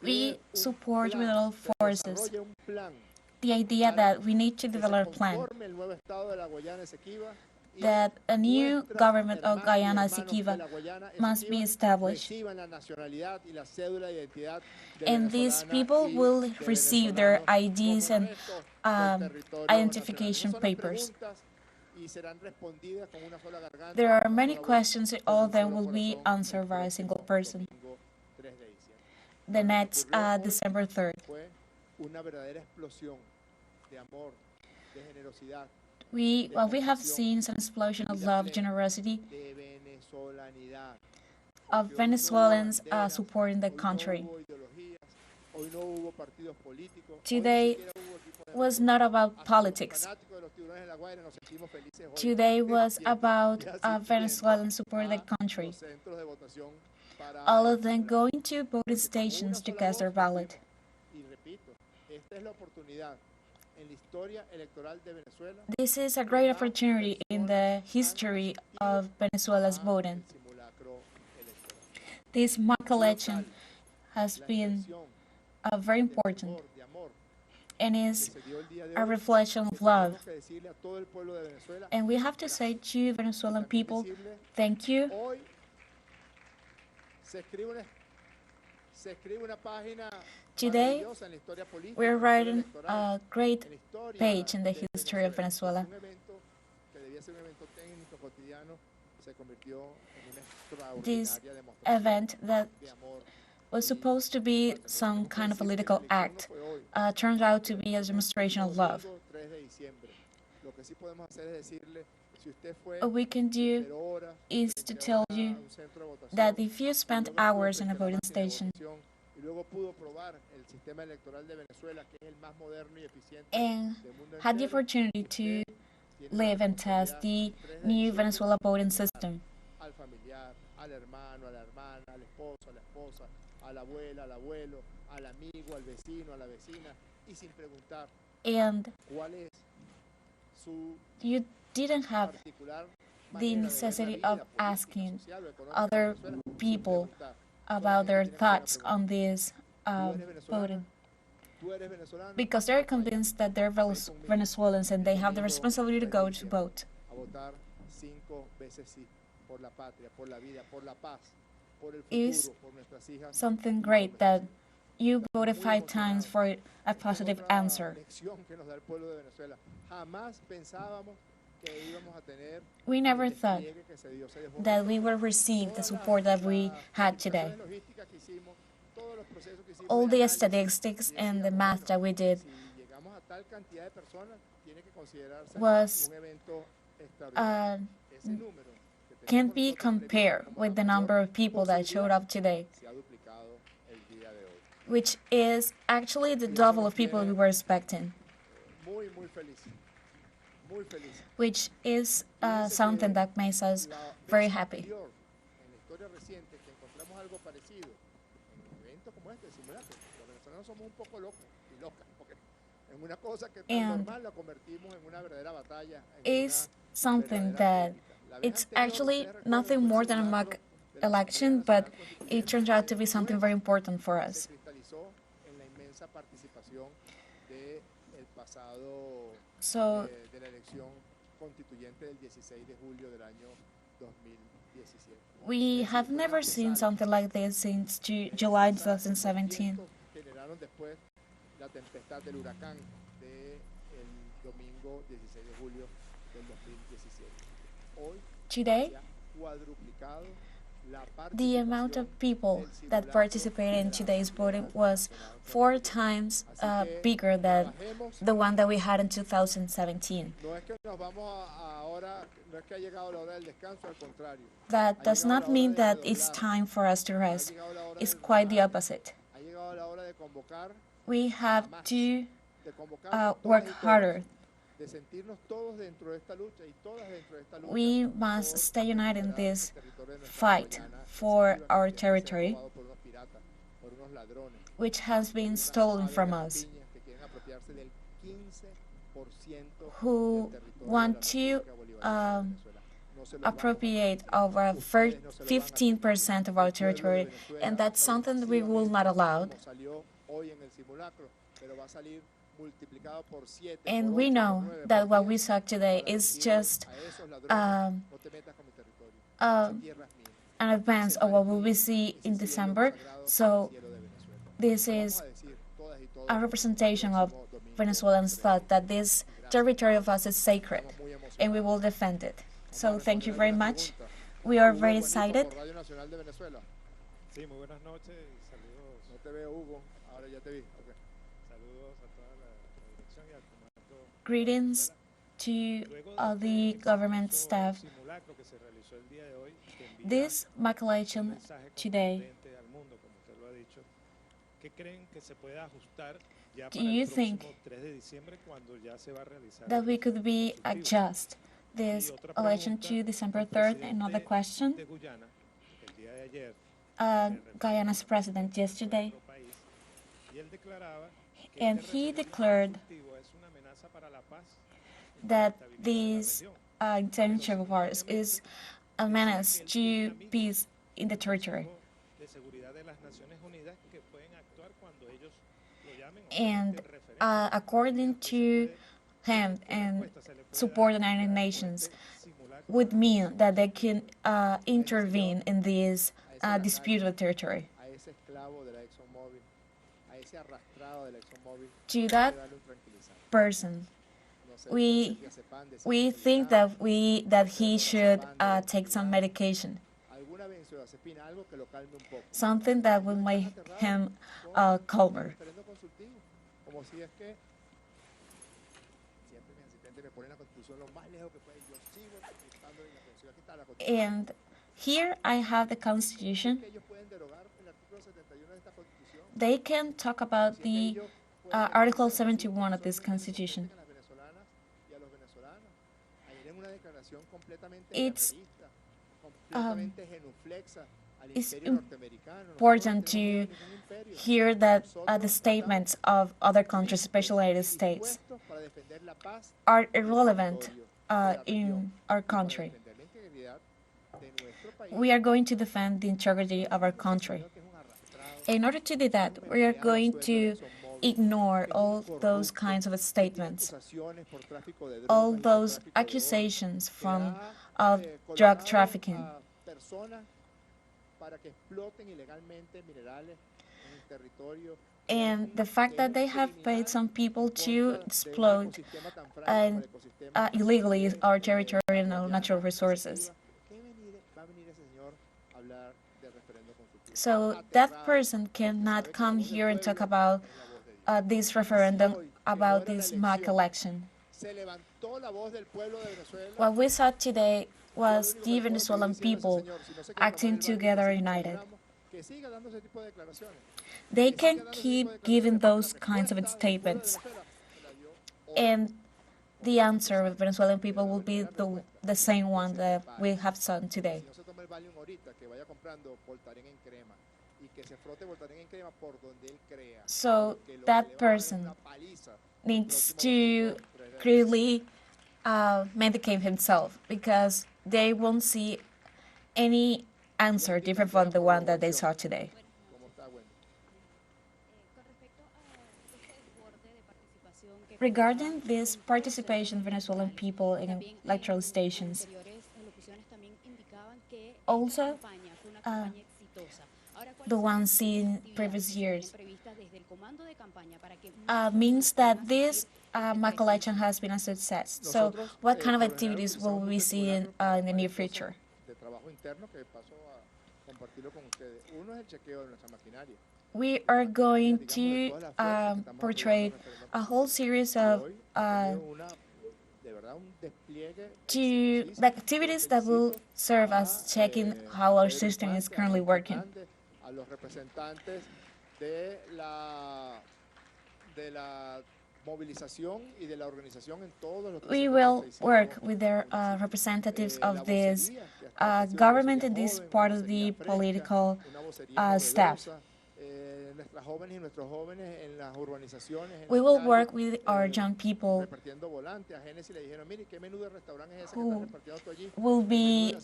We support with all forces the idea that we need to develop a plan, that a new government of Guyana Esequibo must be established, and these people will receive their IDs and identification papers. There are many questions, and all of them will be answered by a single person. The next December 3rd. What we have seen is an explosion of love, generosity, of Venezuelans supporting the country. Today was not about politics. Today was about Venezuelans supporting the country. All of them going to voting stations to cast their ballot. This is a great opportunity in the history of Venezuela's voting. This mock election has been very important and is a reflection of love. And we have to say to Venezuelan people, thank you. Today, we're writing a great page in the history of Venezuela. This event that was supposed to be some kind of political act turned out to be a demonstration of love. What we can do is to tell you that if you spent hours in a voting station and had the opportunity to live and test the new Venezuela voting system, and you didn't have the necessity of asking other people about their thoughts on this voting, because they're convinced that they're Venezuelans and they have the responsibility to go to vote. Is something great that you voted 5 times for a positive answer. We never thought that we would receive the support that we had today. All the statistics and the math that we did was can't be compared with the number of people that showed up today, which is actually the double of people we were expecting, which is something that makes us very happy. And is something that it's actually nothing more than a mock election, but it turns out to be something very important for us. So we have never seen something like this since July 2017. Today, the amount of people that participated in today's voting was 4 times bigger than the one that we had in 2017. That does not mean that it's time for us to rest. It's quite the opposite. We have to work harder. We must stay united in this fight for our territory, which has been stolen from us, who want to appropriate over 15% of our territory, and that's something that we will not allow. And we know that what we saw today is just an advance of what we will see in December. So this is a representation of Venezuelans' thought that this territory of us is sacred, and we will defend it. So thank you very much. We are very excited. Greetings to all the government staff. This mock election today, do you think that we could be adjust this election to December 3rd? Another question. Guyana's president yesterday, and he declared that this intention of ours is a menace to peace in the territory. And according to him and support the United Nations, would mean that they can intervene in this disputed territory. To that person, we think that he should take some medication, something that will make him calmer. And here I have the Constitution. They can talk about the Article 71 of this Constitution. It's important to hear that the statements of other countries, especially United States, are irrelevant in our country. We are going to defend the integrity of our country. In order to do that, we are going to ignore all those kinds of statements, all those accusations from drug trafficking, and the fact that they have paid some people to exploit illegally our territory and our natural resources. So that person cannot come here and talk about this referendum, about this mock election. What we saw today was the Venezuelan people acting together united. They can keep giving those kinds of statements, and the answer of the Venezuelan people will be the same one that we have seen today. So that person needs to clearly medicate himself, because they won't see any answer different from the one that they saw today. Regarding this participation of Venezuelan people in electoral stations, also the ones seen previous years, means that this mock election has been a success. So what kind of activities will we see in the near future? We are going to portray a whole series of the activities that will serve as checking how our system is currently working. We will work with the representatives of this government and this part of the political staff. We will work with our young people who will be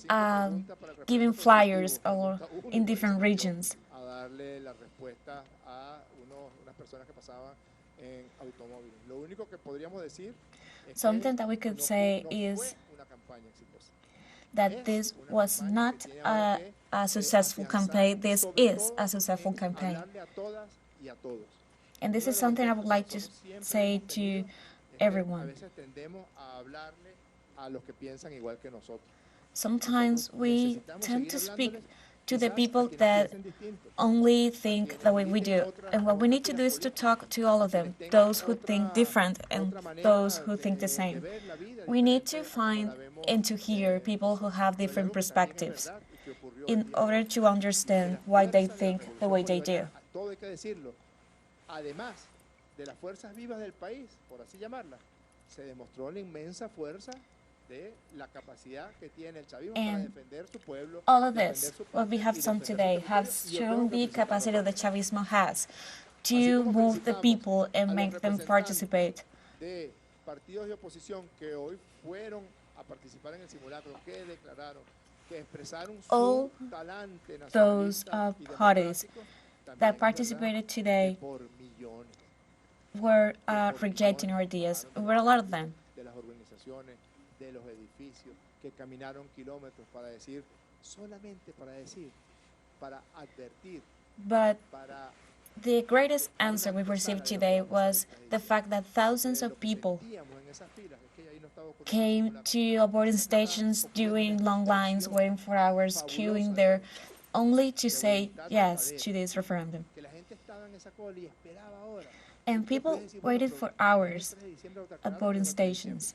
giving flyers or in different regions. Something that we could say is that this was not a successful campaign, this is a successful campaign. And this is something I would like to say to everyone. Sometimes we tend to speak to the people that only think the way we do. And what we need to do is to talk to all of them, those who think different and those who think the same. We need to find and to hear people who have different perspectives in order to understand why they think the way they do. And all of this, what we have done today, has shown the capacity that Chavismo has to move the people and make them participate. All those parties that participated today were rejecting our ideas. There were a lot of them. But the greatest answer we received today was the fact that thousands of people came to aborting stations, doing long lines, waiting for hours, queuing there, only to say yes to this referendum. And people waited for hours at voting stations.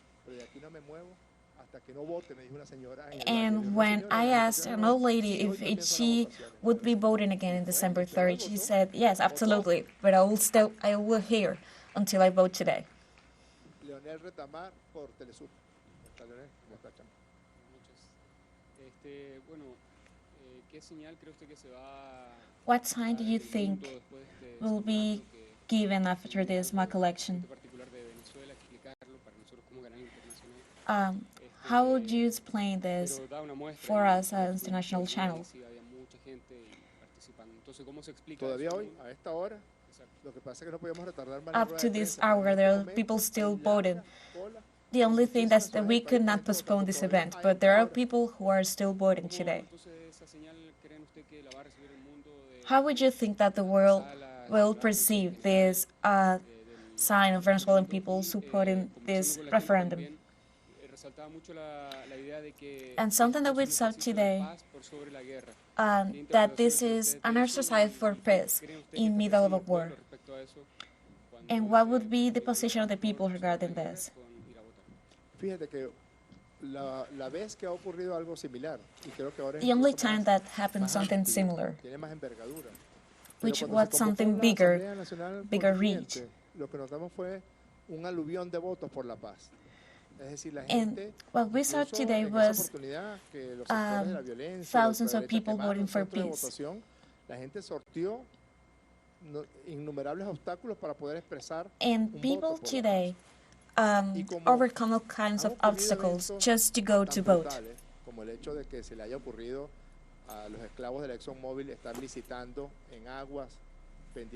And when I asked an old lady if she would be voting again on December 3rd, she said, yes, absolutely, but I will hear until I vote today. What sign do you think will be given after this mock election? How would you explain this for us as international channel? Up to this hour, there are people still voting. The only thing is that we could not postpone this event, but there are people who are still voting today. How would you think that the world will perceive this sign of Venezuelan people supporting this referendum? And something that we saw today, that this is an exercise for peace in the middle of a war. And what would be the position of the people regarding this? The only time that happened something similar, which was something bigger reach. And what we saw today was thousands of people voting for peace. And people today overcome all kinds of obstacles just to go to vote.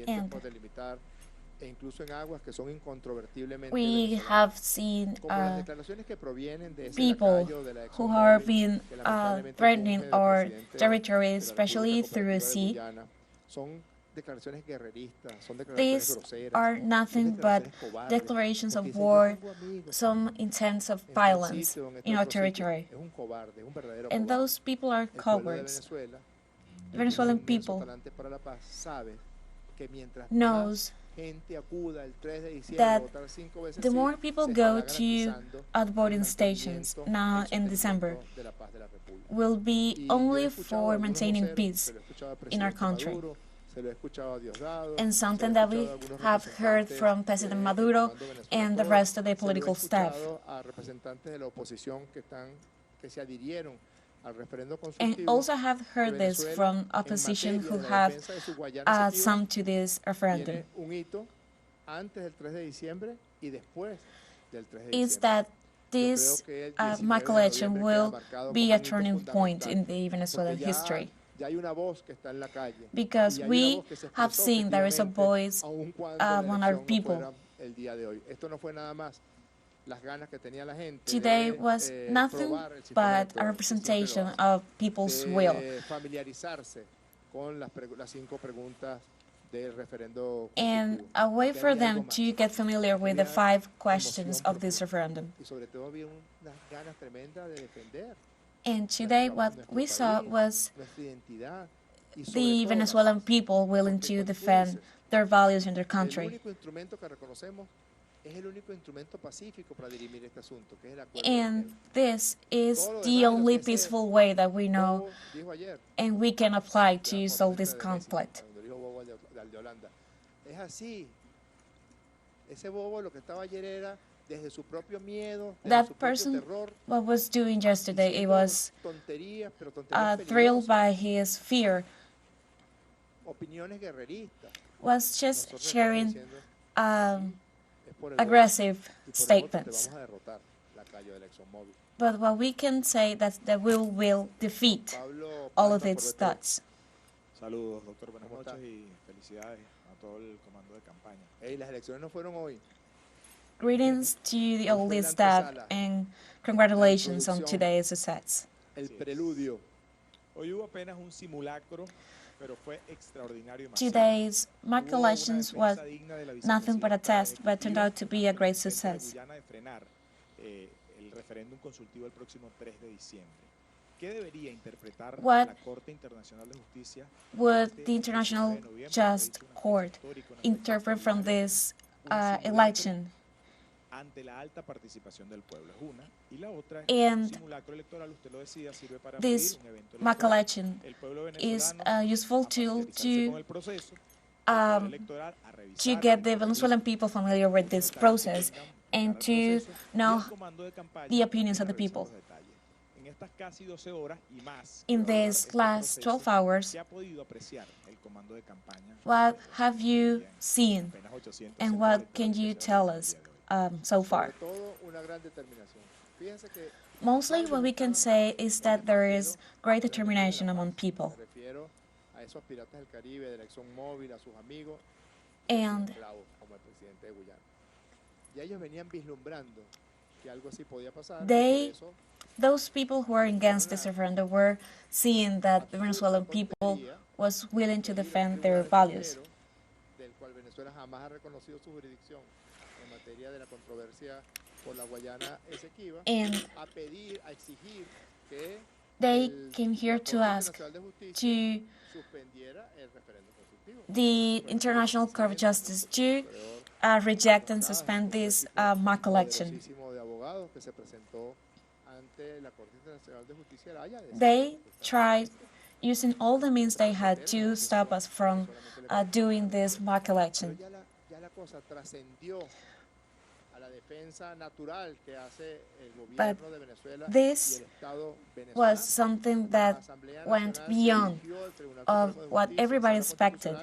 And we have seen people who are being threatening our territory, especially through the sea. These are nothing but declarations of war, some intents of violence in our territory. And those people are cowards. The Venezuelan people knows that the more people go to voting stations now in December will be only for maintaining peace in our country. And something that we have heard from President Maduro and the rest of the political staff. And also have heard this from opposition who have summed to this referendum, is that this mock election will be a turning point in the Venezuelan history. Because we have seen there is a voice among our people. Today was nothing but a representation of people's will. And a way for them to get familiar with the 5 questions of this referendum. And today what we saw was the Venezuelan people willing to defend their values in their country. And this is the only peaceful way that we know and we can apply to solve this conflict. That person, what was doing yesterday, it was thrilled by his fear, was just sharing aggressive statements. But what we can say that the will defeat all of its thoughts. Saludos, doctor. Buenas noches y felicidades a todo el comando de campaña. Las elecciones no fueron hoy. Greetings to the old staff and congratulations on today's success. El preludio. Hoy hubo apenas un simulacro, pero fue extraordinario. Today's mock elections was nothing but a test, but turned out to be a great success. El referéndum consultivo el próximo 3 de diciembre. ¿Qué debería interpretar What la Corte Internacional de Justicia? Would the International Just Court interpret from this election? Ante la alta participación del pueblo es una, y la otra es And un simulacro electoral, usted lo decía, sirve para this medir un evento mock electoral. election El pueblo is venezolano, a useful tool con el proceso electoral, a to revisar get the Venezuelan people familiar with this process and to know the opinions of the people. En estas casi 12 horas y más, In these last 12 hours, ¿se ha podido apreciar el comando de campaña? what have you seen Apenas 800 and what can you tell us so far? Mostly what we can say is that there is great determination among people. And those people who are against this referendum were seeing that the Venezuelan people was willing to defend their values. And they came here to ask to the International Court of Justice to reject and suspend this mock election. They tried using all the means they had to stop us from doing this mock election. But this was something that went beyond of what everybody expected.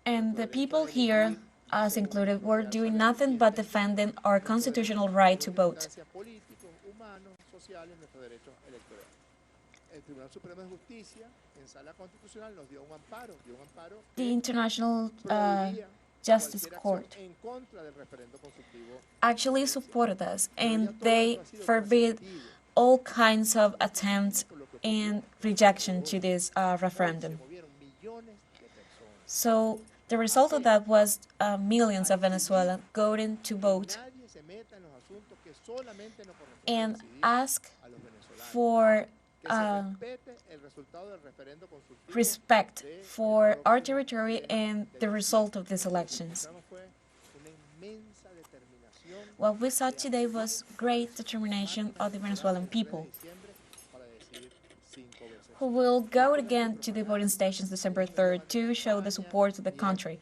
And the people here, us included, were doing nothing but defending our constitutional right to vote. The International Justice Court actually supported us, and they forbid all kinds of attempts and rejection to this referendum. So the result of that was millions of Venezuelans going to vote and ask for respect for our territory and the result of these elections. What we saw today was great determination of the Venezuelan people, who will go again to the voting stations December 3rd to show the support to the country.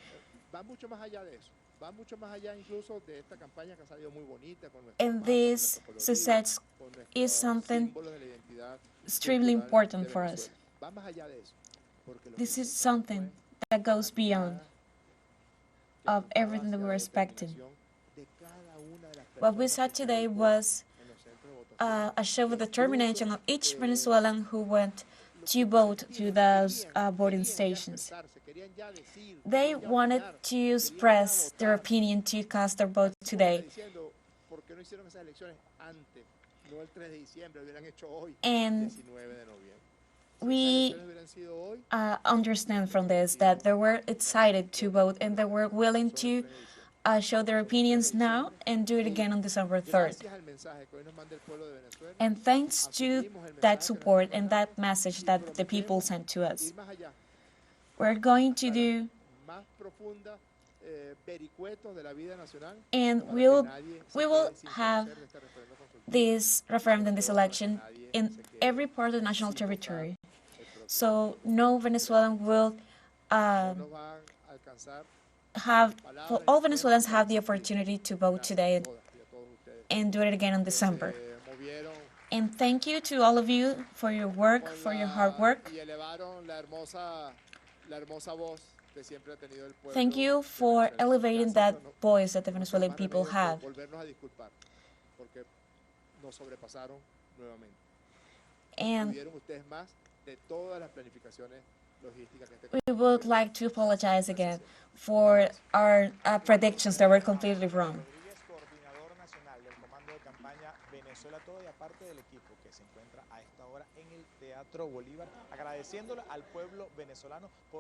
And this success is something extremely important for us. This is something that goes beyond of everything that we're expecting. What we saw today was a show of determination of each Venezuelan who went to vote to those voting stations. They wanted to express their opinion to cast their vote today. And we understand from this that they were excited to vote and they were willing to show their opinions now and do it again on December 3rd. And thanks to that support and that message that the people sent to us, we're going to do and we will have this referendum, this election, in every part of the national territory. So no Venezuelan will all Venezuelans have the opportunity to vote today and do it again in December. And thank you to all of you for your work, for your hard work. Thank you for elevating that voice that the Venezuelan people have. And we would like to apologize again for our predictions that were completely wrong. Venezuela todo y aparte del equipo que se encuentra a esta hora en el Teatro Bolívar, agradeciéndole al pueblo venezolano por